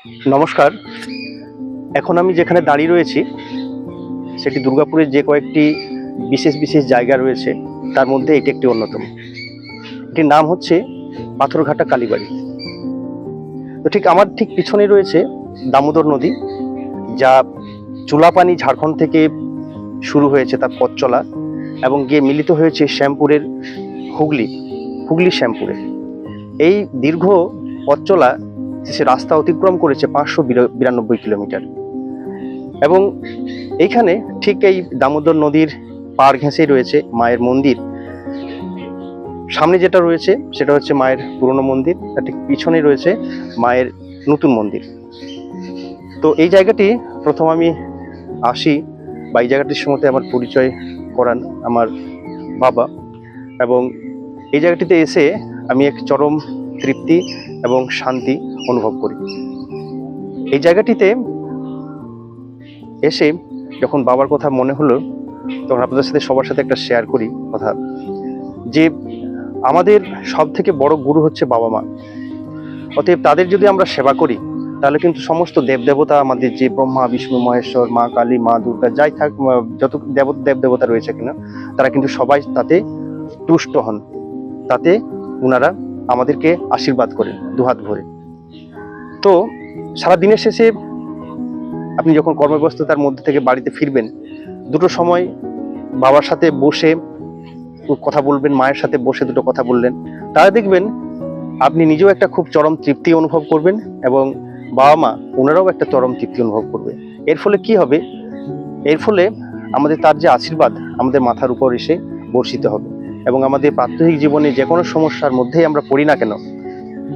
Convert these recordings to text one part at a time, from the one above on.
নমস্কার। এখন আমি যেখানে দাঁড়িয়ে রয়েছি সেটি দুর্গাপুরের যে কয়েকটি বিশেষ বিশেষ জায়গা রয়েছে তার মধ্যে এটি একটি অন্যতম। এটির নাম হচ্ছে পাথরঘাটা কালীবাড়ি। তো আমার ঠিক পিছনে রয়েছে দামোদর নদী, যা চুলাপানি ঝাড়খণ্ড থেকে শুরু হয়েছে তার পথ চলা এবং গিয়ে মিলিত হয়েছে শ্যামপুরের হুগলি শ্যামপুরে। এই দীর্ঘ পথ চলা সে রাস্তা অতিক্রম করেছে 592 কিলোমিটার। এবং এইখানে ঠিক এই দামোদর নদীর পাড় ঘেঁষেই রয়েছে মায়ের মন্দির। সামনে যেটা রয়েছে সেটা হচ্ছে মায়ের পুরনো মন্দির, তার ঠিক পিছনে রয়েছে মায়ের নতুন মন্দির। তো এই জায়গাটি প্রথম আমি আসি বা এই জায়গাটির সঙ্গে আমার পরিচয় করান আমার বাবা, এবং এই জায়গাটিতে এসে আমি এক চরম তৃপ্তি এবং শান্তি অনুভব করি। এই জায়গাটিতে এসে যখন বাবার কথা মনে হলো তখন আপনাদের সাথে সবার সাথে একটা শেয়ার করি কথা, যে আমাদের সব থেকে বড় গুরু হচ্ছে বাবা মা। অতএব তাদের যদি আমরা সেবা করি তাহলে কিন্তু সমস্ত দেবদেবতা, আমাদের যে ব্রহ্মা বিষ্ণু মহেশ্বর, মা কালী, মা দুর্গা, যাই থাক, যত দেবদেবতা রয়েছে কিনা, তারা কিন্তু সবাই তাতে তুষ্ট হন, তাতে ওনারা আমাদেরকে আশীর্বাদ করেন দুহাত ভরে। তো সারা দিনের শেষে আপনি যখন কর্মব্যস্ততার মধ্যে থেকে বাড়িতে ফিরবেন, দুটো সময় বাবার সাথে বসে কথা বলবেন, মায়ের সাথে বসে দুটো কথা বললেন, তাহলে দেখবেন আপনি নিজেও একটা খুব চরম তৃপ্তি অনুভব করবেন এবং বাবা মা ওনারাও একটা চরম তৃপ্তি অনুভব করবে। এর ফলে কি হবে? এর ফলে আমাদের তার যে আশীর্বাদ আমাদের মাথার উপর এসে বর্ষিত হবে এবং আমাদের প্রাত্যহিক জীবনে যে কোনো সমস্যার মধ্যেই আমরা পড়ি না কেন,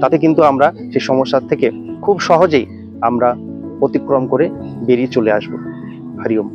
তাতে কিন্তু আমরা সেই সমস্যার থেকে খুব সহজেই আমরা অতিক্রম করে বেরিয়ে চলে আসবো। হরি ওম।